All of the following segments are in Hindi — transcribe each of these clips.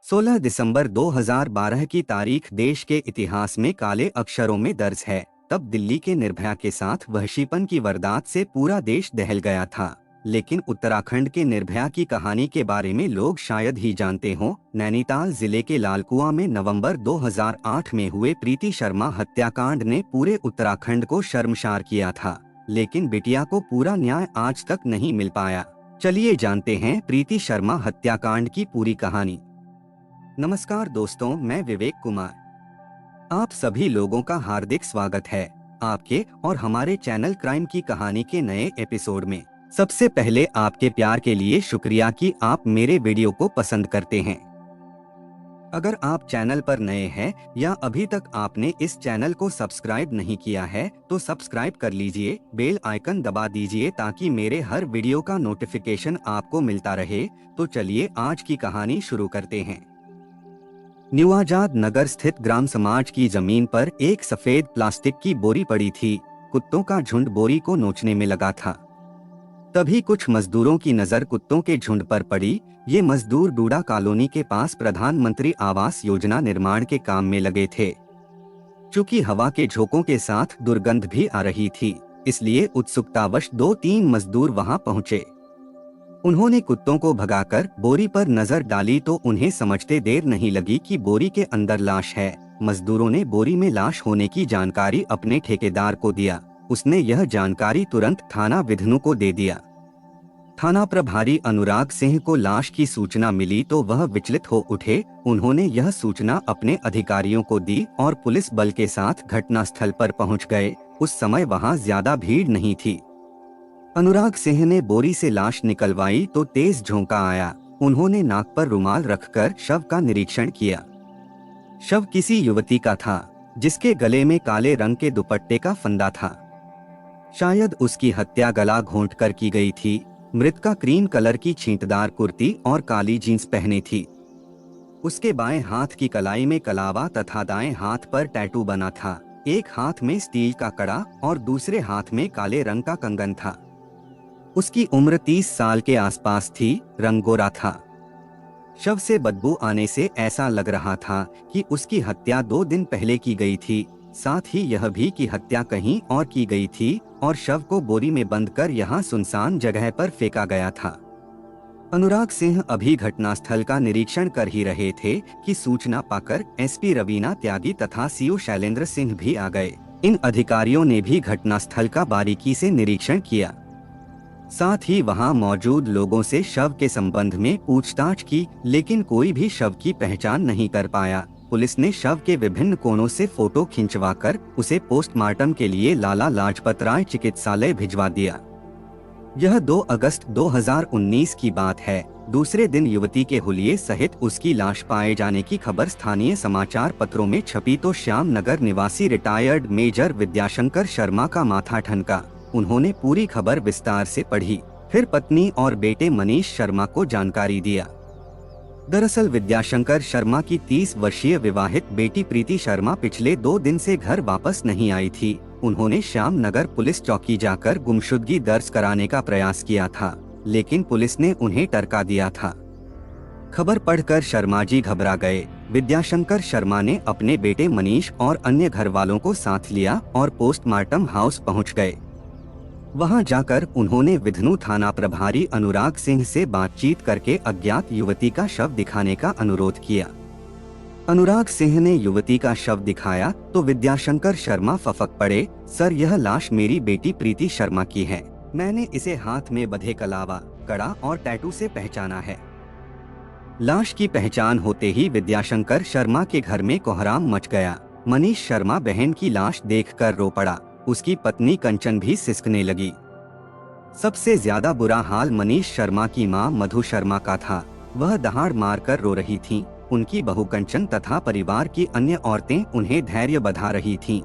16 दिसंबर 2012 की तारीख देश के इतिहास में काले अक्षरों में दर्ज है। तब दिल्ली के निर्भया के साथ वहशीपन की वारदात से पूरा देश दहल गया था। लेकिन उत्तराखंड के निर्भया की कहानी के बारे में लोग शायद ही जानते हों। नैनीताल जिले के लालकुआं में नवंबर 2008 में हुए प्रीति शर्मा हत्याकांड ने पूरे उत्तराखंड को शर्मसार किया था, लेकिन बिटिया को पूरा न्याय आज तक नहीं मिल पाया। चलिए जानते हैं प्रीति शर्मा हत्याकांड की पूरी कहानी। नमस्कार दोस्तों, मैं विवेक कुमार। आप सभी लोगों का हार्दिक स्वागत है आपके और हमारे चैनल क्राइम की कहानी के नए एपिसोड में। सबसे पहले आपके प्यार के लिए शुक्रिया कि आप मेरे वीडियो को पसंद करते हैं। अगर आप चैनल पर नए हैं या अभी तक आपने इस चैनल को सब्सक्राइब नहीं किया है तो सब्सक्राइब कर लीजिए, बेल आइकन दबा दीजिए ताकि मेरे हर वीडियो का नोटिफिकेशन आपको मिलता रहे। तो चलिए आज की कहानी शुरू करते हैं। न्यू आजाद नगर स्थित ग्राम समाज की जमीन पर एक सफेद प्लास्टिक की बोरी पड़ी थी। कुत्तों का झुंड बोरी को नोचने में लगा था। तभी कुछ मजदूरों की नजर कुत्तों के झुंड पर पड़ी। ये मजदूर डूडा कॉलोनी के पास प्रधानमंत्री आवास योजना निर्माण के काम में लगे थे। चूंकि हवा के झोंकों के साथ दुर्गंध भी आ रही थी, इसलिए उत्सुकतावश 2-3 मजदूर वहां पहुंचे। उन्होंने कुत्तों को भगाकर बोरी पर नजर डाली तो उन्हें समझते देर नहीं लगी कि बोरी के अंदर लाश है। मजदूरों ने बोरी में लाश होने की जानकारी अपने ठेकेदार को दिया। उसने यह जानकारी तुरंत थाना विधनु को दे दिया। थाना प्रभारी अनुराग सिंह को लाश की सूचना मिली तो वह विचलित हो उठे। उन्होंने यह सूचना अपने अधिकारियों को दी और पुलिस बल के साथ घटनास्थल पर पहुंच गए। उस समय वहां ज्यादा भीड़ नहीं थी। अनुराग सिंह ने बोरी से लाश निकलवाई तो तेज झोंका आया। उन्होंने नाक पर रुमाल रखकर शव का निरीक्षण किया। शव किसी युवती का था, जिसके गले में काले रंग के दुपट्टे का फंदा था। शायद उसकी हत्या गला घोंटकर की गई थी। मृतका क्रीम कलर की छींटदार कुर्ती और काली जींस पहनी थी। उसके बाएं हाथ की कलाई में कलावा तथा दाएं हाथ पर टैटू बना था। एक हाथ में स्टील का कड़ा और दूसरे हाथ में काले रंग का कंगन था। उसकी उम्र 30 साल के आसपास थी। रंग गोरा था। शव से बदबू आने से ऐसा लग रहा था कि उसकी हत्या 2 दिन पहले की गई थी। साथ ही यह भी कि हत्या कहीं और की गई थी और शव को बोरी में बंद कर यहाँ सुनसान जगह पर फेंका गया था। अनुराग सिंह अभी घटनास्थल का निरीक्षण कर ही रहे थे कि सूचना पाकर एसपी रवीना त्यागी तथा सीओ शैलेंद्र सिंह भी आ गए। इन अधिकारियों ने भी घटनास्थल का बारीकी से निरीक्षण किया। साथ ही वहां मौजूद लोगों से शव के संबंध में पूछताछ की, लेकिन कोई भी शव की पहचान नहीं कर पाया। पुलिस ने शव के विभिन्न कोणों से फोटो खिंचवाकर उसे पोस्टमार्टम के लिए लाला लाजपत राय चिकित्सालय भिजवा दिया। यह 2 अगस्त 2019 की बात है। दूसरे दिन युवती के हुलिये सहित उसकी लाश पाए जाने की खबर स्थानीय समाचार पत्रों में छपी तो श्याम नगर निवासी रिटायर्ड मेजर विद्याशंकर शर्मा का माथा ठनका। उन्होंने पूरी खबर विस्तार से पढ़ी, फिर पत्नी और बेटे मनीष शर्मा को जानकारी दिया। दरअसल विद्याशंकर शर्मा की 30 वर्षीय विवाहित बेटी प्रीति शर्मा पिछले 2 दिन से घर वापस नहीं आई थी। उन्होंने श्याम नगर पुलिस चौकी जाकर गुमशुदगी दर्ज कराने का प्रयास किया था, लेकिन पुलिस ने उन्हें टरका दिया था। खबर पढ़कर शर्मा जी घबरा गए। विद्याशंकर शर्मा ने अपने बेटे मनीष और अन्य घर वालों को साथ लिया और पोस्टमार्टम हाउस पहुंच गए। वहां जाकर उन्होंने विधनु थाना प्रभारी अनुराग सिंह से बातचीत करके अज्ञात युवती का शव दिखाने का अनुरोध किया। अनुराग सिंह ने युवती का शव दिखाया तो विद्याशंकर शर्मा फफक पड़े। सर, यह लाश मेरी बेटी प्रीति शर्मा की है। मैंने इसे हाथ में बंधे कलावा, कड़ा और टैटू से पहचाना है। लाश की पहचान होते ही विद्याशंकर शर्मा के घर में कोहराम मच गया। मनीष शर्मा बहन की लाश देखकर रो पड़ा। उसकी पत्नी कंचन भी सिसकने लगी। सबसे ज्यादा बुरा हाल मनीष शर्मा की मां मधु शर्मा का था। वह दहाड़ मारकर रो रही थीं। उनकी बहू कंचन तथा परिवार की अन्य औरतें उन्हें धैर्य बंधा रही थीं।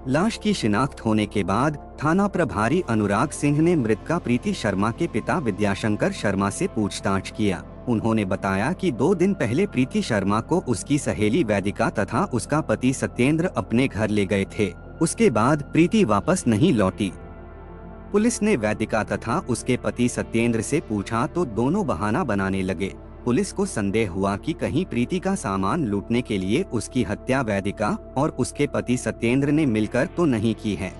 लाश की शिनाख्त होने के बाद थाना प्रभारी अनुराग सिंह ने मृतका प्रीति शर्मा के पिता विद्याशंकर शर्मा से पूछताछ किया। उन्होंने बताया कि 2 दिन पहले प्रीति शर्मा को उसकी सहेली वैदिका तथा उसका पति सत्येंद्र अपने घर ले गए थे। उसके बाद प्रीति वापस नहीं लौटी। पुलिस ने वैदिका तथा उसके पति सत्येंद्र से पूछा तो दोनों बहाना बनाने लगे। पुलिस को संदेह हुआ कि कहीं प्रीति का सामान लूटने के लिए उसकी हत्या वैदिका और उसके पति सत्येंद्र ने मिलकर तो नहीं की है।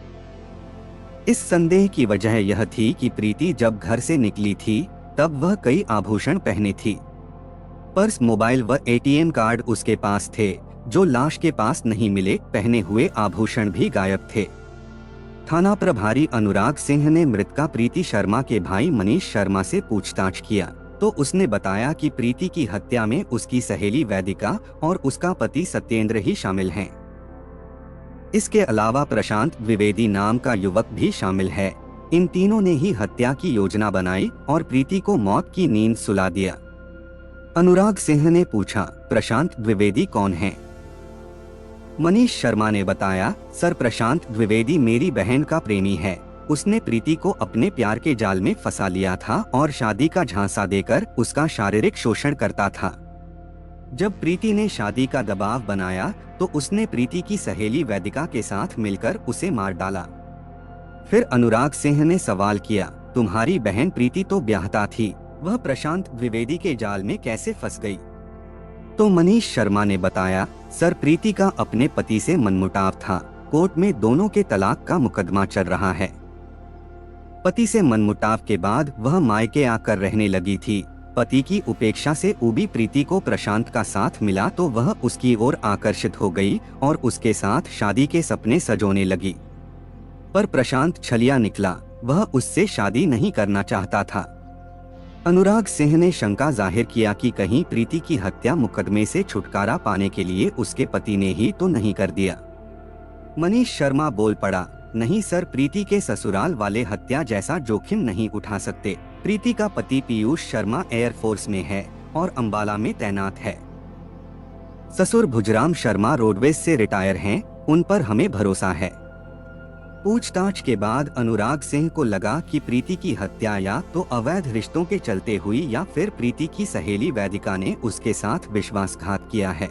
इस संदेह की वजह यह थी कि प्रीति जब घर से निकली थी तब वह कई आभूषण पहने थी। पर्स, मोबाइल व एटीएम कार्ड उसके पास थे, जो लाश के पास नहीं मिले। पहने हुए आभूषण भी गायब थे। थाना प्रभारी अनुराग सिंह ने मृतका प्रीति शर्मा के भाई मनीष शर्मा से पूछताछ किया तो उसने बताया कि प्रीति की हत्या में उसकी सहेली वैदिका और उसका पति सत्येंद्र ही शामिल हैं। इसके अलावा प्रशांत द्विवेदी नाम का युवक भी शामिल है। इन तीनों ने ही हत्या की योजना बनाई और प्रीति को मौत की नींद सुला दिया। अनुराग सिंह ने पूछा, प्रशांत द्विवेदी कौन है? मनीष शर्मा ने बताया, सर, प्रशांत द्विवेदी मेरी बहन का प्रेमी है। उसने प्रीति को अपने प्यार के जाल में फंसा लिया था और शादी का झांसा देकर उसका शारीरिक शोषण करता था। जब प्रीति ने शादी का दबाव बनाया तो उसने प्रीति की सहेली वैदिका के साथ मिलकर उसे मार डाला। फिर अनुराग सिंह ने सवाल किया, तुम्हारी बहन प्रीति तो ब्याहता थी, वह प्रशांत द्विवेदी के जाल में कैसे फंस गई? तो मनीष शर्मा ने बताया, सर, प्रीति का अपने पति से मनमुटाव था। कोर्ट में दोनों के तलाक का मुकदमा चल रहा है। पति से मनमुटाव के बाद वह मायके आकर रहने लगी थी। पति की उपेक्षा से ऊबी प्रीति को प्रशांत का साथ मिला तो वह उसकी ओर आकर्षित हो गई और उसके साथ शादी के सपने सजोने लगी। पर प्रशांत छलिया निकला, वह उससे शादी नहीं करना चाहता था। अनुराग सिंह ने शंका जाहिर किया कि कहीं प्रीति की हत्या मुकदमे से छुटकारा पाने के लिए उसके पति ने ही तो नहीं कर दिया। मनीष शर्मा बोल पड़ा, नहीं सर, प्रीति के ससुराल वाले हत्या जैसा जोखिम नहीं उठा सकते। प्रीति का पति पीयूष शर्मा एयरफोर्स में है और अंबाला में तैनात है। ससुर भुजराम शर्मा रोडवेज से रिटायर हैं, उन पर हमें भरोसा है। पूछताछ के बाद अनुराग सिंह को लगा कि प्रीति की हत्या या तो अवैध रिश्तों के चलते हुई या फिर प्रीति की सहेली वैदिका ने उसके साथ विश्वासघात किया है।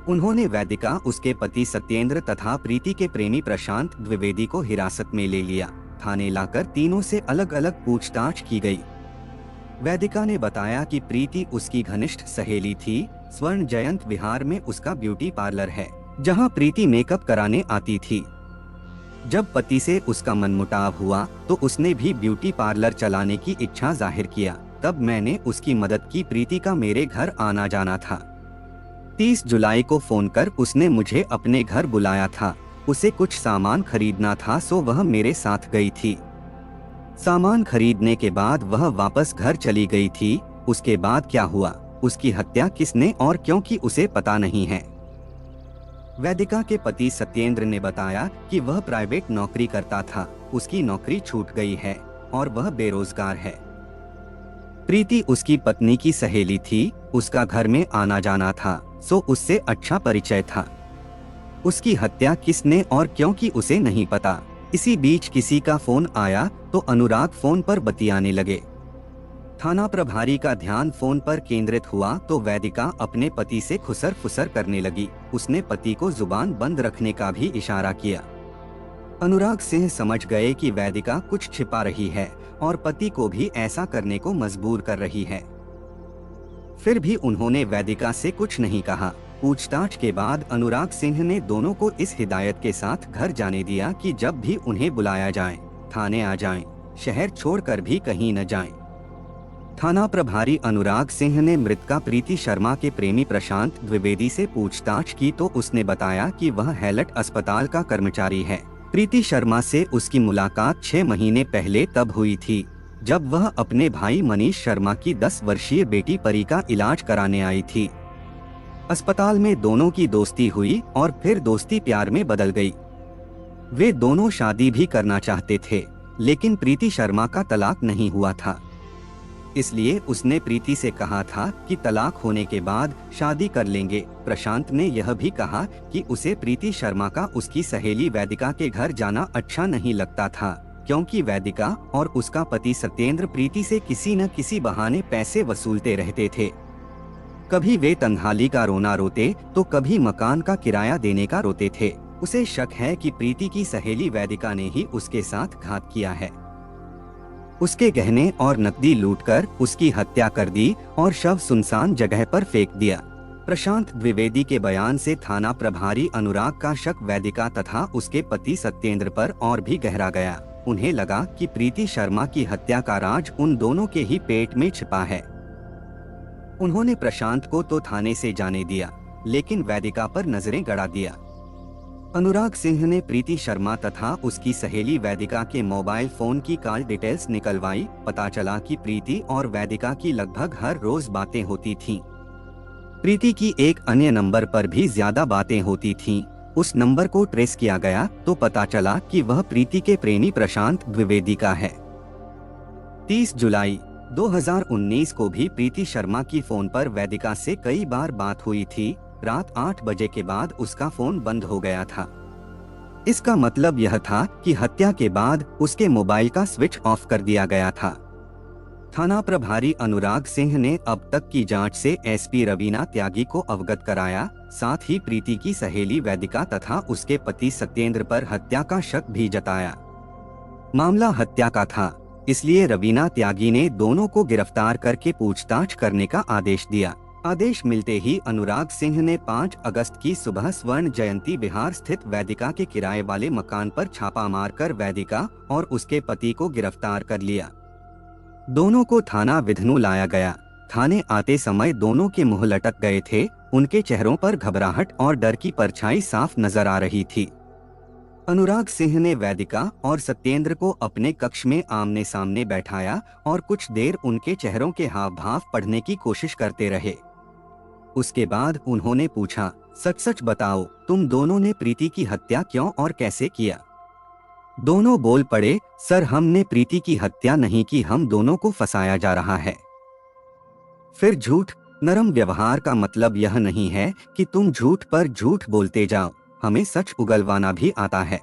उन्होंने वैदिका, उसके पति सत्येंद्र तथा प्रीति के प्रेमी प्रशांत द्विवेदी को हिरासत में ले लिया। थाने लाकर तीनों से अलग अलग पूछताछ की गई। वैदिका ने बताया कि प्रीति उसकी घनिष्ठ सहेली थी। स्वर्ण जयंत विहार में उसका ब्यूटी पार्लर है, जहां प्रीति मेकअप कराने आती थी। जब पति से उसका मनमुटाव हुआ तो उसने भी ब्यूटी पार्लर चलाने की इच्छा जाहिर किया। तब मैंने उसकी मदद की। प्रीति का मेरे घर आना जाना था। 30 जुलाई को फोन कर उसने मुझे अपने घर बुलाया था। उसे कुछ सामान खरीदना था, सो वह मेरे साथ गई थी। सामान खरीदने के बाद वह वापस घर चली गई थी। उसके बाद क्या हुआ, उसकी हत्या किसने और क्यों की, उसे पता नहीं है। वैदिका के पति सत्येंद्र ने बताया कि वह प्राइवेट नौकरी करता था। उसकी नौकरी छूट गई है और वह बेरोजगार है। प्रीति उसकी पत्नी की सहेली थी। उसका घर में आना जाना था, सो उससे अच्छा परिचय था। उसकी हत्या किसने और क्यों की उसे नहीं पता। इसी बीच किसी का फोन आया तो अनुराग फोन पर बतियाने लगे। थाना प्रभारी का ध्यान फोन पर केंद्रित हुआ तो वैदिका अपने पति से खुसर फुसर करने लगी। उसने पति को जुबान बंद रखने का भी इशारा किया। अनुराग सिंह समझ गए कि वैदिका कुछ छिपा रही है और पति को भी ऐसा करने को मजबूर कर रही है। फिर भी उन्होंने वैदिका से कुछ नहीं कहा। पूछताछ के बाद अनुराग सिंह ने दोनों को इस हिदायत के साथ घर जाने दिया कि जब भी उन्हें बुलाया जाए थाने आ जाएं, शहर छोड़कर भी कहीं न जाएं। थाना प्रभारी अनुराग सिंह ने मृतका प्रीति शर्मा के प्रेमी प्रशांत द्विवेदी से पूछताछ की तो उसने बताया कि वह हैलट अस्पताल का कर्मचारी है। प्रीति शर्मा से उसकी मुलाकात 6 महीने पहले तब हुई थी जब वह अपने भाई मनीष शर्मा की 10 वर्षीय बेटी परी का इलाज कराने आई थी। अस्पताल में दोनों की दोस्ती हुई और फिर दोस्ती प्यार में बदल गई। वे दोनों शादी भी करना चाहते थे, लेकिन प्रीति शर्मा का तलाक नहीं हुआ था। इसलिए उसने प्रीति से कहा था कि तलाक होने के बाद शादी कर लेंगे। प्रशांत ने यह भी कहा कि उसे प्रीति शर्मा का उसकी सहेली वैदिका के घर जाना अच्छा नहीं लगता था, क्योंकि वैदिका और उसका पति सत्येंद्र प्रीति से किसी न किसी बहाने पैसे वसूलते रहते थे। कभी वे तन्हाली का रोना रोते तो कभी मकान का किराया देने का रोते थे। उसे शक है कि प्रीति की सहेली वैदिका ने ही उसके साथ घात किया है। उसके गहने और नकदी लूटकर उसकी हत्या कर दी और शव सुनसान जगह पर फेंक दिया। प्रशांत द्विवेदी के बयान से थाना प्रभारी अनुराग का शक वेदिका तथा उसके पति सत्येंद्र पर और भी गहरा गया। उन्हें लगा कि प्रीति शर्मा की हत्या का राज उन दोनों के ही पेट में छिपा है। उन्होंने प्रशांत को तो थाने से जाने दिया, लेकिन वेदिका पर नजरें गड़ा दिया। अनुराग सिंह ने प्रीति शर्मा तथा उसकी सहेली वेदिका के मोबाइल फोन की कॉल डिटेल्स निकलवाई। पता चला कि प्रीति और वेदिका की लगभग हर रोज बातें होती थीं। प्रीति की एक अन्य नंबर पर भी ज्यादा बातें होती थीं। उस नंबर को ट्रेस किया गया तो पता चला कि वह प्रीति के प्रेमी प्रशांत द्विवेदी का है। 30 जुलाई 2019 को भी प्रीति शर्मा की फोन पर वेदिका से कई बार बात हुई थी। रात 8 बजे के बाद उसका फोन बंद हो गया था। इसका मतलब यह था कि हत्या के बाद उसके मोबाइल का स्विच ऑफ कर दिया गया था। थाना प्रभारी अनुराग सिंह ने अब तक की जांच से एसपी रवीना त्यागी को अवगत कराया। साथ ही प्रीति की सहेली वेदिका तथा उसके पति सत्येंद्र पर हत्या का शक भी जताया। मामला हत्या का था, इसलिए रवीना त्यागी ने दोनों को गिरफ्तार करके पूछताछ करने का आदेश दिया। आदेश मिलते ही अनुराग सिंह ने 5 अगस्त की सुबह स्वर्ण जयंती विहार स्थित वेदिका के किराए वाले मकान पर छापा मारकर वेदिका और उसके पति को गिरफ्तार कर लिया। दोनों को थाना विधनु लाया गया। थाने आते समय दोनों के मुंह लटक गए थे। उनके चेहरों पर घबराहट और डर की परछाई साफ नजर आ रही थी। अनुराग सिंह ने वेदिका और सत्येंद्र को अपने कक्ष में आमने सामने बैठाया और कुछ देर उनके चेहरों के हाव भाव पढ़ने की कोशिश करते रहे। उसके बाद उन्होंने पूछा, सच सच बताओ, तुम दोनों ने प्रीति की हत्या क्यों और कैसे किया? दोनों बोल पड़े, सर हमने प्रीति की हत्या नहीं की, हम दोनों को फंसाया जा रहा है। फिर झूठ? नरम व्यवहार का मतलब यह नहीं है कि तुम झूठ पर झूठ बोलते जाओ, हमें सच उगलवाना भी आता है।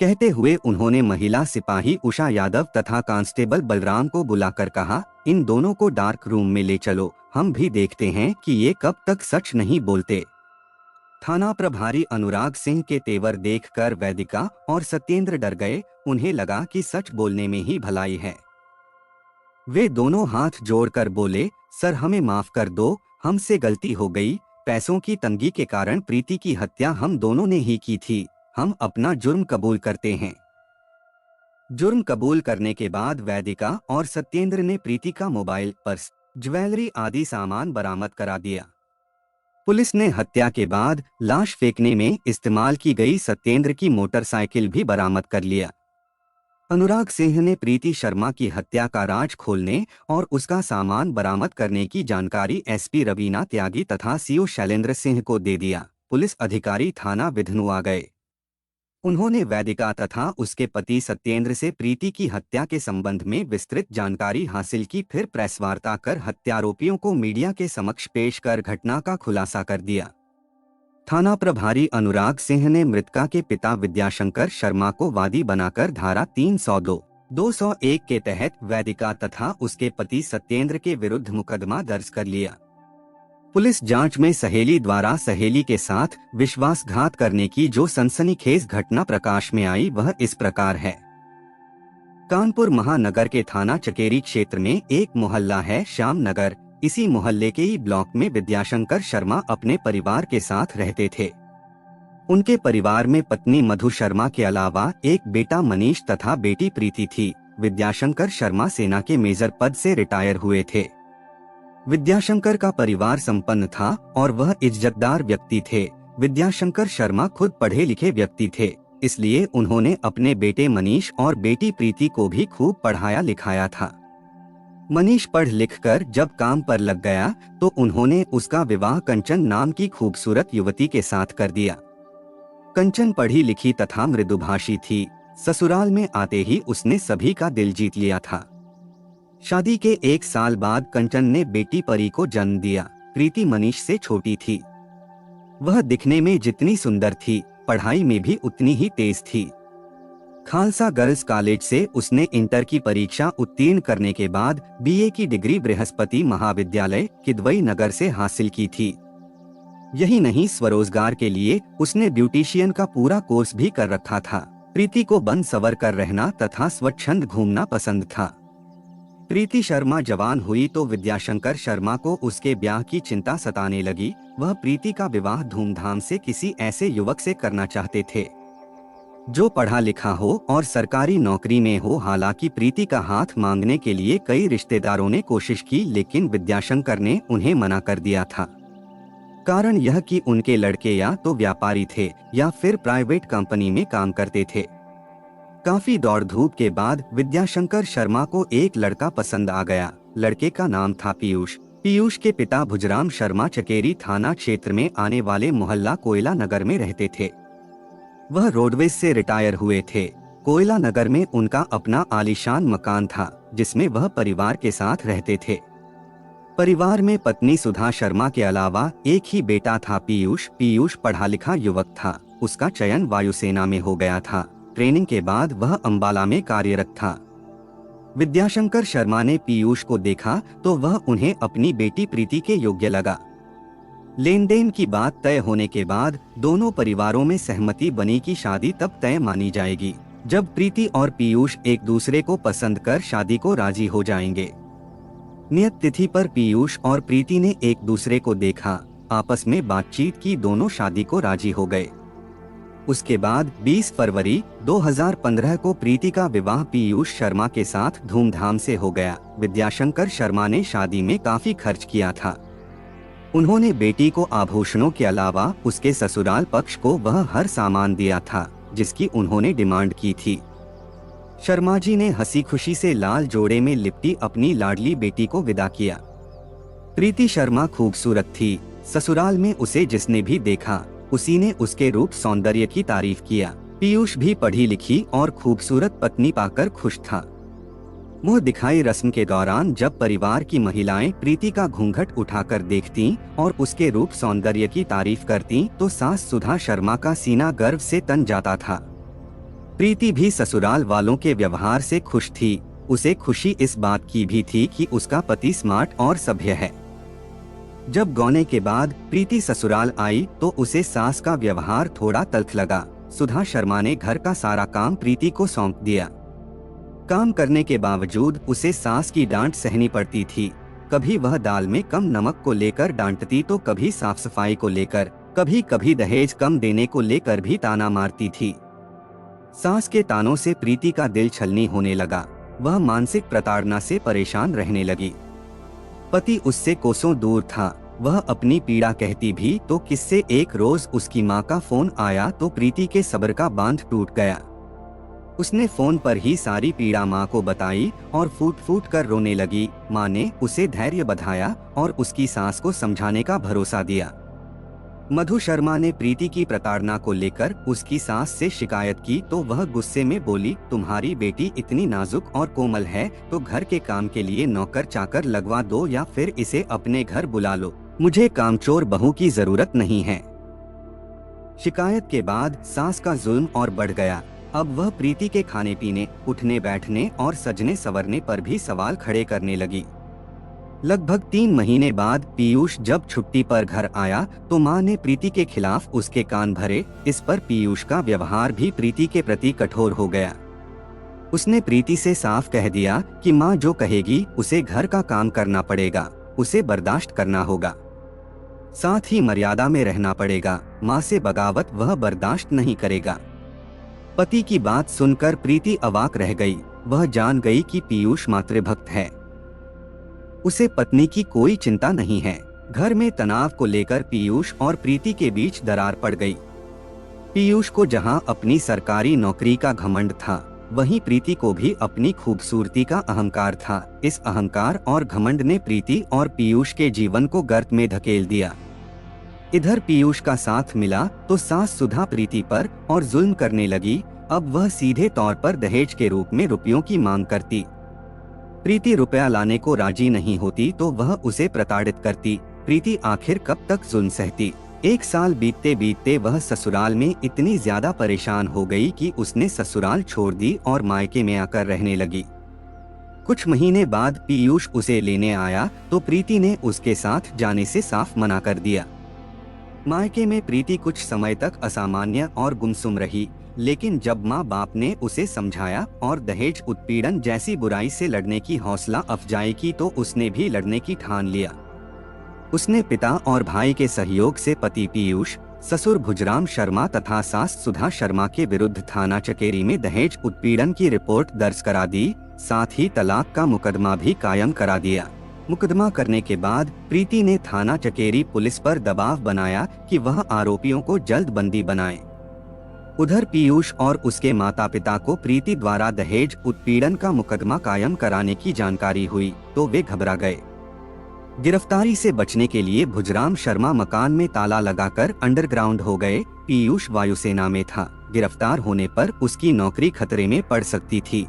कहते हुए उन्होंने महिला सिपाही उषा यादव तथा कांस्टेबल बलराम को बुलाकर कहा, इन दोनों को डार्क रूम में ले चलो, हम भी देखते हैं कि ये कब तक सच नहीं बोलते। थाना प्रभारी अनुराग सिंह के तेवर देखकर वेदिका और सत्येंद्र डर गए। उन्हें लगा कि सच बोलने में ही भलाई है। वे दोनों हाथ जोड़कर बोले, सर हमें माफ कर दो, हमसे गलती हो गई। पैसों की तंगी के कारण प्रीति की हत्या हम दोनों ने ही की थी। हम अपना जुर्म कबूल करते हैं। जुर्म कबूल करने के बाद वेदिका और सत्येंद्र ने प्रीति का मोबाइल, पर्स, ज्वेलरी आदि सामान बरामद करा दिया। पुलिस ने हत्या के बाद लाश फेंकने में इस्तेमाल की गई सत्येंद्र की मोटरसाइकिल भी बरामद कर लिया। अनुराग सिंह ने प्रीति शर्मा की हत्या का राज खोलने और उसका सामान बरामद करने की जानकारी एसपी रवीना त्यागी तथा सीओ शैलेंद्र सिंह को दे दिया। पुलिस अधिकारी थाना विधनु आ गए। उन्होंने वेदिका तथा उसके पति सत्येंद्र से प्रीति की हत्या के संबंध में विस्तृत जानकारी हासिल की। फिर प्रेस वार्ता कर हत्यारोपियों को मीडिया के समक्ष पेश कर घटना का खुलासा कर दिया। थाना प्रभारी अनुराग सिंह ने मृतका के पिता विद्याशंकर शर्मा को वादी बनाकर धारा 302, 201 के तहत वेदिका तथा उसके पति सत्येंद्र के विरुद्ध मुकदमा दर्ज कर लिया। पुलिस जांच में सहेली द्वारा सहेली के साथ विश्वासघात करने की जो सनसनीखेज घटना प्रकाश में आई वह इस प्रकार है। कानपुर महानगर के थाना चकेरी क्षेत्र में एक मोहल्ला है श्याम नगर। इसी मोहल्ले के ही ब्लॉक में विद्याशंकर शर्मा अपने परिवार के साथ रहते थे। उनके परिवार में पत्नी मधु शर्मा के अलावा एक बेटा मनीष तथा बेटी प्रीति थी। विद्याशंकर शर्मा सेना के मेजर पद से रिटायर हुए थे। विद्याशंकर का परिवार संपन्न था और वह इज्जतदार व्यक्ति थे। विद्याशंकर शर्मा खुद पढ़े लिखे व्यक्ति थे, इसलिए उन्होंने अपने बेटे मनीष और बेटी प्रीति को भी खूब पढ़ाया लिखाया था। मनीष पढ़ लिखकर जब काम पर लग गया तो उन्होंने उसका विवाह कंचन नाम की खूबसूरत युवती के साथ कर दिया। कंचन पढ़ी लिखी तथा मृदुभाषी थी। ससुराल में आते ही उसने सभी का दिल जीत लिया था। शादी के 1 साल बाद कंचन ने बेटी परी को जन्म दिया। प्रीति मनीष से छोटी थी। वह दिखने में जितनी सुंदर थी, पढ़ाई में भी उतनी ही तेज थी। खालसा गर्ल्स कॉलेज से उसने इंटर की परीक्षा उत्तीर्ण करने के बाद बीए की डिग्री बृहस्पति महाविद्यालय किदवई नगर से हासिल की थी। यही नहीं, स्वरोजगार के लिए उसने ब्यूटिशियन का पूरा कोर्स भी कर रखा था। प्रीति को बन सवर कर रहना तथा स्वच्छंद घूमना पसंद था। प्रीति शर्मा जवान हुई तो विद्याशंकर शर्मा को उसके ब्याह की चिंता सताने लगी। वह प्रीति का विवाह धूमधाम से किसी ऐसे युवक से करना चाहते थे जो पढ़ा लिखा हो और सरकारी नौकरी में हो। हालांकि प्रीति का हाथ मांगने के लिए कई रिश्तेदारों ने कोशिश की, लेकिन विद्याशंकर ने उन्हें मना कर दिया था। कारण यह कि उनके लड़के या तो व्यापारी थे या फिर प्राइवेट कंपनी में काम करते थे। काफी दौड़ धूप के बाद विद्याशंकर शर्मा को एक लड़का पसंद आ गया। लड़के का नाम था पीयूष। पीयूष के पिता भुजराम शर्मा चकेरी थाना क्षेत्र में आने वाले मोहल्ला कोयला नगर में रहते थे। वह रोडवेज से रिटायर हुए थे। कोयला नगर में उनका अपना आलीशान मकान था जिसमें वह परिवार के साथ रहते थे। परिवार में पत्नी सुधा शर्मा के अलावा एक ही बेटा था पीयूष। पीयूष पढ़ा लिखा युवक था। उसका चयन वायुसेना में हो गया था। ट्रेनिंग के बाद वह अंबाला में कार्यरत था। विद्याशंकर शर्मा ने पीयूष को देखा तो वह उन्हें अपनी बेटी प्रीति के योग्य लगा। लेन देन की बात तय होने के बाद दोनों परिवारों में सहमति बनी कि शादी तब तय मानी जाएगी जब प्रीति और पीयूष एक दूसरे को पसंद कर शादी को राजी हो जाएंगे। नियत तिथि पर पीयूष और प्रीति ने एक दूसरे को देखा, आपस में बातचीत की, दोनों शादी को राजी हो गए। उसके बाद 20 फरवरी 2015 को प्रीति का विवाह पीयूष शर्मा के साथ धूमधाम से हो गया। विद्याशंकर शर्मा ने शादी में काफी खर्च किया था। उन्होंने बेटी को आभूषणों के अलावा उसके ससुराल पक्ष को वह हर सामान दिया था जिसकी उन्होंने डिमांड की थी। शर्मा जी ने हंसी खुशी से लाल जोड़े में लिपटी अपनी लाडली बेटी को विदा किया। प्रीति शर्मा खूबसूरत थी। ससुराल में उसे जिसने भी देखा उसी ने उसके रूप सौंदर्य की तारीफ किया। पीयूष भी पढ़ी लिखी और खूबसूरत पत्नी पाकर खुश था। मुंह दिखाई रस्म के दौरान जब परिवार की महिलाएं प्रीति का घूंघट उठाकर देखती और उसके रूप सौंदर्य की तारीफ करती तो सास सुधा शर्मा का सीना गर्व से तन जाता था। प्रीति भी ससुराल वालों के व्यवहार से खुश थी। उसे खुशी इस बात की भी थी कि उसका पति स्मार्ट और सभ्य है। जब गौने के बाद प्रीति ससुराल आई तो उसे सास का व्यवहार थोड़ा तल्ख लगा। सुधा शर्मा ने घर का सारा काम प्रीति को सौंप दिया। काम करने के बावजूद उसे सास की डांट सहनी पड़ती थी। कभी वह दाल में कम नमक को लेकर डांटती तो कभी साफ सफाई को लेकर, कभी कभी दहेज कम देने को लेकर भी ताना मारती थी। सास के तानों से प्रीति का दिल छलनी होने लगा। वह मानसिक प्रताड़ना से परेशान रहने लगी। पति उससे कोसों दूर था। वह अपनी पीड़ा कहती भी तो किससे। एक रोज उसकी माँ का फोन आया तो प्रीति के सब्र का बांध टूट गया। उसने फोन पर ही सारी पीड़ा माँ को बताई और फूट फूट कर रोने लगी। माँ ने उसे धैर्य बंधाया और उसकी सास को समझाने का भरोसा दिया। मधु शर्मा ने प्रीति की प्रताड़ना को लेकर उसकी सास से शिकायत की तो वह गुस्से में बोली, तुम्हारी बेटी इतनी नाजुक और कोमल है तो घर के काम के लिए नौकर चाकर लगवा दो या फिर इसे अपने घर बुला लो। मुझे कामचोर बहू की जरूरत नहीं है। शिकायत के बाद सास का जुल्म और बढ़ गया। अब वह प्रीति के खाने पीने, उठने बैठने और सजने संवरने पर भी सवाल खड़े करने लगी। लगभग 3 महीने बाद पीयूष जब छुट्टी पर घर आया तो माँ ने प्रीति के खिलाफ उसके कान भरे। इस पर पीयूष का व्यवहार भी प्रीति के प्रति कठोर हो गया। उसने प्रीति से साफ कह दिया कि माँ जो कहेगी उसे घर का काम करना पड़ेगा, उसे बर्दाश्त करना होगा, साथ ही मर्यादा में रहना पड़ेगा। माँ से बगावत वह बर्दाश्त नहीं करेगा। पति की बात सुनकर प्रीति अवाक रह गई। वह जान गई कि पीयूष मातृभक्त है। उसे पत्नी की कोई चिंता नहीं है। घर में तनाव को लेकर पीयूष और प्रीति के बीच दरार पड़ गई। पीयूष को जहां अपनी सरकारी नौकरी का घमंड था, वहीं प्रीति को भी अपनी खूबसूरती का अहंकार था। इस अहंकार और घमंड ने प्रीति और पीयूष के जीवन को गर्त में धकेल दिया। इधर पीयूष का साथ मिला तो सास सुधा प्रीति पर और जुल्म करने लगी। अब वह सीधे तौर पर दहेज के रूप में रुपयों की मांग करती। प्रीति रुपया लाने को राजी नहीं होती तो वह उसे प्रताड़ित करती। प्रीति आखिर कब तक जुल्म सहती। 1 साल बीतते बीतते वह ससुराल में इतनी ज्यादा परेशान हो गई कि उसने ससुराल छोड़ दी और मायके में आकर रहने लगी। कुछ महीने बाद पीयूष उसे लेने आया तो प्रीति ने उसके साथ जाने से साफ मना कर दिया। मायके में प्रीति कुछ समय तक असामान्य और गुमसुम रही। लेकिन जब माँ बाप ने उसे समझाया और दहेज उत्पीड़न जैसी बुराई से लड़ने की हौसला अफजाई की तो उसने भी लड़ने की ठान लिया। उसने पिता और भाई के सहयोग से पति पीयूष, ससुर भुजराम शर्मा तथा सास सुधा शर्मा के विरुद्ध थाना चकेरी में दहेज उत्पीड़न की रिपोर्ट दर्ज करा दी, साथ ही तलाक का मुकदमा भी कायम करा दिया। मुकदमा करने के बाद प्रीति ने थाना चकेरी पुलिस पर दबाव बनाया कि वह आरोपियों को जल्द बंदी बनाए। उधर पीयूष और उसके माता पिता को प्रीति द्वारा दहेज उत्पीड़न का मुकदमा कायम कराने की जानकारी हुई तो वे घबरा गए। गिरफ्तारी से बचने के लिए भुजराम शर्मा मकान में ताला लगाकर अंडरग्राउंड हो गए। पीयूष वायुसेना में था, गिरफ्तार होने पर उसकी नौकरी खतरे में पड़ सकती थी।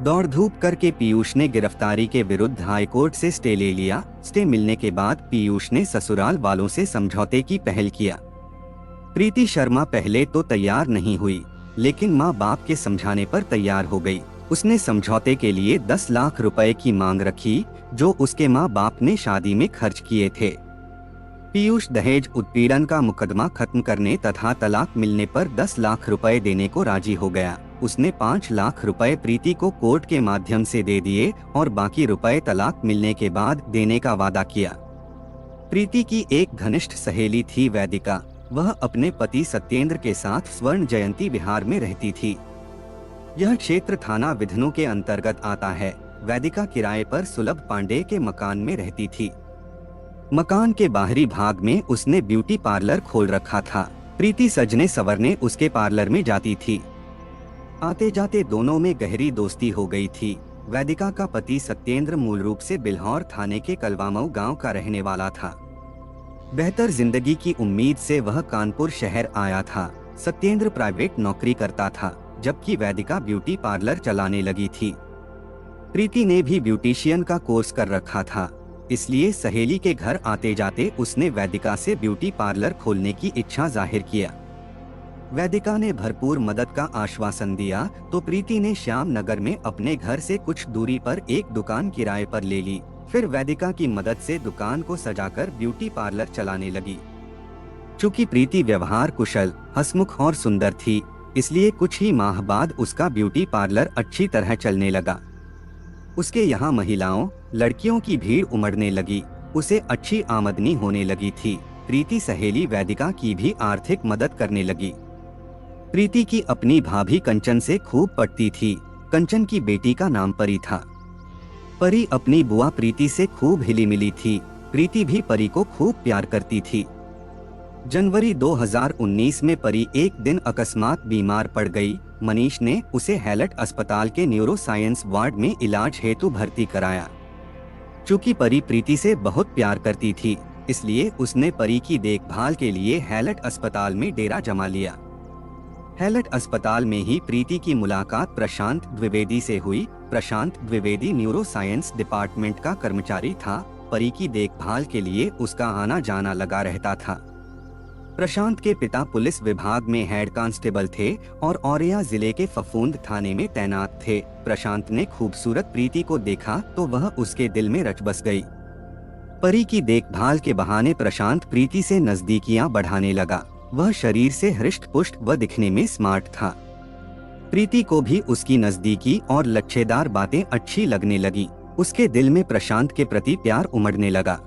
दौड़ धूप करके पीयूष ने गिरफ्तारी के विरुद्ध हाईकोर्ट से स्टे ले लिया। स्टे मिलने के बाद पीयूष ने ससुराल वालों से समझौते की पहल किया। प्रीति शर्मा पहले तो तैयार नहीं हुई, लेकिन माँ बाप के समझाने पर तैयार हो गई। उसने समझौते के लिए 10 लाख रुपए की मांग रखी, जो उसके माँ बाप ने शादी में खर्च किए थे। पीयूष दहेज उत्पीड़न का मुकदमा खत्म करने तथा तलाक मिलने पर 10 लाख रुपए देने को राजी हो गया। उसने 5 लाख रुपए प्रीति को कोर्ट के माध्यम से दे दिए और बाकी रुपए तलाक मिलने के बाद देने का वादा किया। प्रीति की एक घनिष्ठ सहेली थी वैदिका। वह अपने पति सत्येंद्र के साथ स्वर्ण जयंती विहार में रहती थी। यह क्षेत्र थाना विधनों के अंतर्गत आता है। वैदिका किराए पर सुलभ पांडे के मकान में रहती थी। मकान के बाहरी भाग में उसने ब्यूटी पार्लर खोल रखा था। प्रीति सजने संवरने उसके पार्लर में जाती थी। आते जाते दोनों में गहरी दोस्ती हो गई थी। वैदिका का पति सत्येंद्र मूल रूप से बिल्हौर थाने के कलवामऊ गांव का रहने वाला था। बेहतर जिंदगी की उम्मीद से वह कानपुर शहर आया था। सत्येंद्र प्राइवेट नौकरी करता था, जबकि वैदिका ब्यूटी पार्लर चलाने लगी थी। प्रीति ने भी ब्यूटिशियन का कोर्स कर रखा था, इसलिए सहेली के घर आते जाते उसने वैदिका से ब्यूटी पार्लर खोलने की इच्छा जाहिर किया। वैदिका ने भरपूर मदद का आश्वासन दिया तो प्रीति ने श्याम नगर में अपने घर से कुछ दूरी पर एक दुकान किराए पर ले ली। फिर वैदिका की मदद से दुकान को सजाकर ब्यूटी पार्लर चलाने लगी। चूँकि प्रीति व्यवहार कुशल, हंसमुख और सुंदर थी, इसलिए कुछ ही माह बाद उसका ब्यूटी पार्लर अच्छी तरह चलने लगा। उसके यहाँ महिलाओं, लड़कियों की भीड़ उमड़ने लगी। उसे अच्छी आमदनी होने लगी थी। प्रीति सहेली वैदिका की भी आर्थिक मदद करने लगी। प्रीति की अपनी भाभी कंचन से खूब पटती थी। कंचन की बेटी का नाम परी था। परी अपनी बुआ प्रीति से खूब हिली मिली थी। प्रीति भी परी को खूब प्यार करती थी। जनवरी 2019 में परी एक दिन अकस्मात बीमार पड़ गई। मनीष ने उसे हैलट अस्पताल के न्यूरो साइंस वार्ड में इलाज हेतु भर्ती कराया। चूँकि परी प्रीति से बहुत प्यार करती थी, इसलिए उसने परी की देखभाल के लिए हैलट अस्पताल में डेरा जमा लिया। हैलट अस्पताल में ही प्रीति की मुलाकात प्रशांत द्विवेदी से हुई। प्रशांत द्विवेदी न्यूरो साइंस डिपार्टमेंट का कर्मचारी था। परी की देखभाल के लिए उसका आना जाना लगा रहता था। प्रशांत के पिता पुलिस विभाग में हेड कांस्टेबल थे और औरैया जिले के फफूंद थाने में तैनात थे। प्रशांत ने खूबसूरत प्रीति को देखा तो वह उसके दिल में रच बस गई। परी की देखभाल के बहाने प्रशांत प्रीति से नजदीकियां बढ़ाने लगा। वह शरीर से हृष्ट पुष्ट व दिखने में स्मार्ट था। प्रीति को भी उसकी नजदीकी और लच्छेदार बातें अच्छी लगने लगी। उसके दिल में प्रशांत के प्रति प्यार उमड़ने लगा।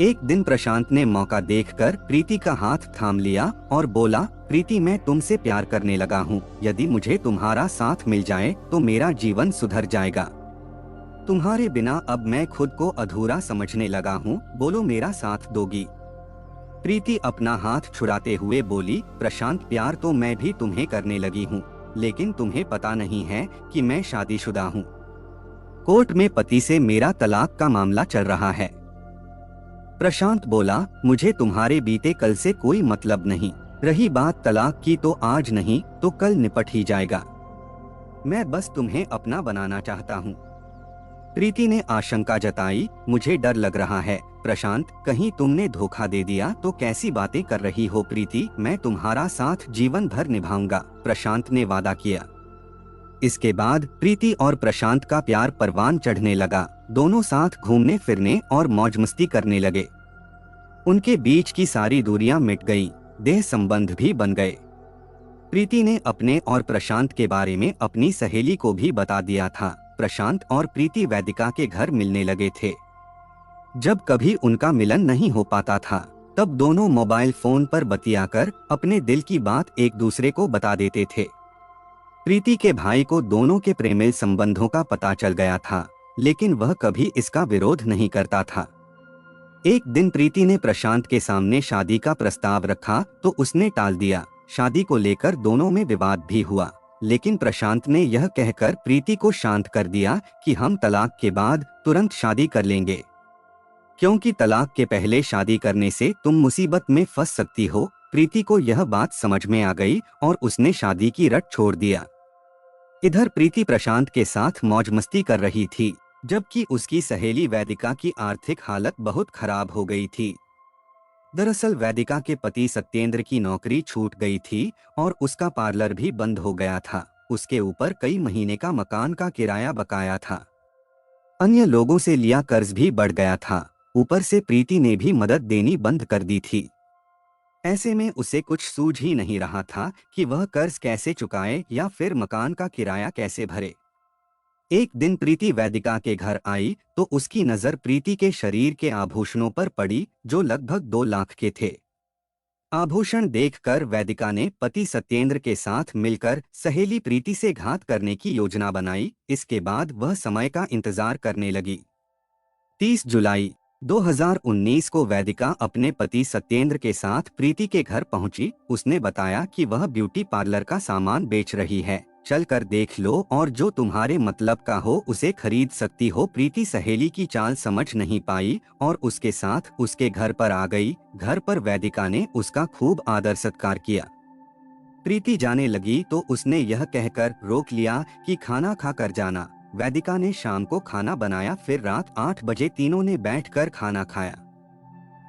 एक दिन प्रशांत ने मौका देखकर प्रीति का हाथ थाम लिया और बोला, प्रीति मैं तुमसे प्यार करने लगा हूँ। यदि मुझे तुम्हारा साथ मिल जाए तो मेरा जीवन सुधर जाएगा। तुम्हारे बिना अब मैं खुद को अधूरा समझने लगा हूँ। बोलो मेरा साथ दोगी? प्रीति अपना हाथ छुड़ाते हुए बोली, प्रशांत प्यार तो मैं भी तुम्हें करने लगी हूँ, लेकिन तुम्हें पता नहीं है कि मैं शादीशुदा हूँ। कोर्ट में पति से मेरा तलाक का मामला चल रहा है। प्रशांत बोला, मुझे तुम्हारे बीते कल से कोई मतलब नहीं। रही बात तलाक की तो आज नहीं तो कल निपट ही जाएगा। मैं बस तुम्हें अपना बनाना चाहता हूँ। प्रीति ने आशंका जताई, मुझे डर लग रहा है। प्रशांत, कहीं तुमने धोखा दे दिया तो कैसी बातें कर रही हो प्रीति? मैं तुम्हारा साथ जीवन भर निभाऊंगा, प्रशांत ने वादा किया। इसके बाद प्रीति और प्रशांत का प्यार परवान चढ़ने लगा। दोनों साथ घूमने फिरने और मौज मस्ती करने लगे। उनके बीच की सारी दूरियां मिट गईं, देह संबंध भी बन गए। प्रीति ने अपने और प्रशांत के बारे में अपनी सहेली को भी बता दिया था। प्रशांत और प्रीति वेदिका के घर मिलने लगे थे। जब कभी उनका मिलन नहीं हो पाता था, तब दोनों मोबाइल फोन पर बतियाकर अपने दिल की बात एक दूसरे को बता देते थे। प्रीति के भाई को दोनों के प्रेमिल संबंधों का पता चल गया था, लेकिन वह कभी इसका विरोध नहीं करता था। एक दिन प्रीति ने प्रशांत के सामने शादी का प्रस्ताव रखा तो उसने टाल दिया। शादी को लेकर दोनों में विवाद भी हुआ, लेकिन प्रशांत ने यह कहकर प्रीति को शांत कर दिया कि हम तलाक के बाद तुरंत शादी कर लेंगे, क्योंकि तलाक के पहले शादी करने से तुम मुसीबत में फंस सकती हो। प्रीति को यह बात समझ में आ गई और उसने शादी की रट छोड़ दिया। इधर प्रीति प्रशांत के साथ मौज मस्ती कर रही थी, जबकि उसकी सहेली वेदिका की आर्थिक हालत बहुत खराब हो गई थी। दरअसल वेदिका के पति सत्येंद्र की नौकरी छूट गई थी और उसका पार्लर भी बंद हो गया था। उसके ऊपर कई महीने का मकान का किराया बकाया था। अन्य लोगों से लिया कर्ज भी बढ़ गया था। ऊपर से प्रीति ने भी मदद देनी बंद कर दी थी। ऐसे में उसे कुछ सूझ ही नहीं रहा था कि वह कर्ज कैसे चुकाए या फिर मकान का किराया कैसे भरे। एक दिन प्रीति वेदिका के घर आई तो उसकी नजर प्रीति के शरीर के आभूषणों पर पड़ी, जो लगभग 2 लाख के थे। आभूषण देखकर वेदिका ने पति सत्येंद्र के साथ मिलकर सहेली प्रीति से घात करने की योजना बनाई। इसके बाद वह समय का इंतजार करने लगी। 30 जुलाई 2019 को वेदिका अपने पति सत्येंद्र के साथ प्रीति के घर पहुंची। उसने बताया कि वह ब्यूटी पार्लर का सामान बेच रही है, चल कर देख लो और जो तुम्हारे मतलब का हो उसे खरीद सकती हो। प्रीति सहेली की चाल समझ नहीं पाई और उसके साथ उसके घर पर आ गई। घर पर वेदिका ने उसका खूब आदर सत्कार किया। प्रीति जाने लगी तो उसने यह कहकर रोक लिया कि खाना खाकर जाना। वेदिका ने शाम को खाना बनाया, फिर रात 8 बजे तीनों ने बैठकर खाना खाया।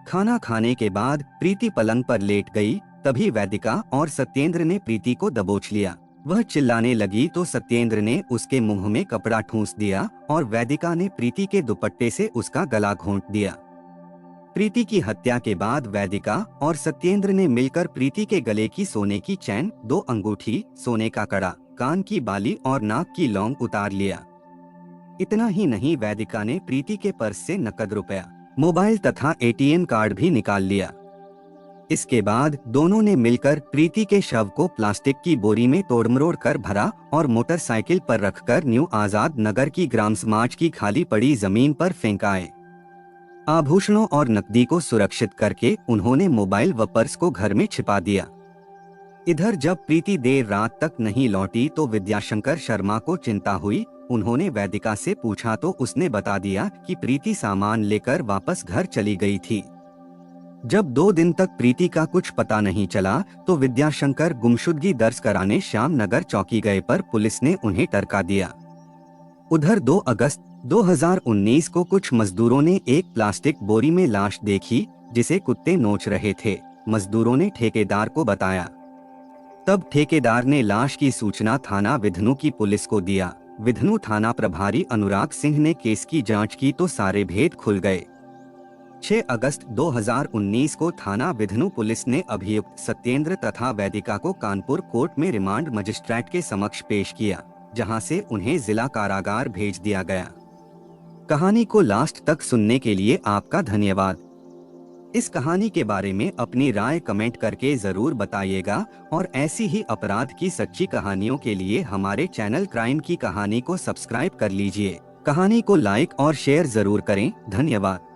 खाना खाने के बाद प्रीति पलंग पर लेट गई। तभी वेदिका और सत्येंद्र ने प्रीति को दबोच लिया। वह चिल्लाने लगी तो सत्येंद्र ने उसके मुंह में कपड़ा ठूंस दिया और वेदिका ने प्रीति के दुपट्टे से उसका गला घोंट दिया। प्रीति की हत्या के बाद वेदिका और सत्येंद्र ने मिलकर प्रीति के गले की सोने की चैन, 2 अंगूठी, सोने का कड़ा, कान की बाली और नाक की लौंग उतार लिया। इतना ही नहीं, वेदिका ने प्रीति के पर्स से नकद रुपया, मोबाइल तथा एटीएम कार्ड भी निकाल लिया। इसके बाद दोनों ने मिलकर प्रीति के शव को प्लास्टिक की बोरी में तोड़मरोड़ कर भरा और मोटरसाइकिल पर रखकर न्यू आजाद नगर की ग्राम समाज की खाली पड़ी जमीन पर फेंक आए। आभूषणों और नकदी को सुरक्षित करके उन्होंने मोबाइल व पर्स को घर में छिपा दिया। इधर जब प्रीति देर रात तक नहीं लौटी तो विद्याशंकर शर्मा को चिंता हुई। उन्होंने वेदिका से पूछा तो उसने बता दिया कि प्रीति सामान लेकर वापस घर चली गई थी। जब 2 दिन तक प्रीति का कुछ पता नहीं चला तो विद्याशंकर गुमशुदगी दर्ज कराने श्यामनगर चौकी गए, पर पुलिस ने उन्हें टरका दिया। उधर 2 अगस्त 2019 को कुछ मजदूरों ने एक प्लास्टिक बोरी में लाश देखी जिसे कुत्ते नोच रहे थे। मजदूरों ने ठेकेदार को बताया। तब ठेकेदार ने लाश की सूचना थाना विधनु की पुलिस को दिया। विधनु थाना प्रभारी अनुराग सिंह ने केस की जांच की तो सारे भेद खुल गए। 6 अगस्त 2019 को थाना विधनु पुलिस ने अभियुक्त सत्येंद्र तथा वेदिका को कानपुर कोर्ट में रिमांड मजिस्ट्रेट के समक्ष पेश किया, जहां से उन्हें जिला कारागार भेज दिया गया। कहानी को लास्ट तक सुनने के लिए आपका धन्यवाद। इस कहानी के बारे में अपनी राय कमेंट करके जरूर बताइएगा और ऐसी ही अपराध की सच्ची कहानियों के लिए हमारे चैनल क्राइम की कहानी को सब्सक्राइब कर लीजिए। कहानी को लाइक और शेयर जरूर करें। धन्यवाद।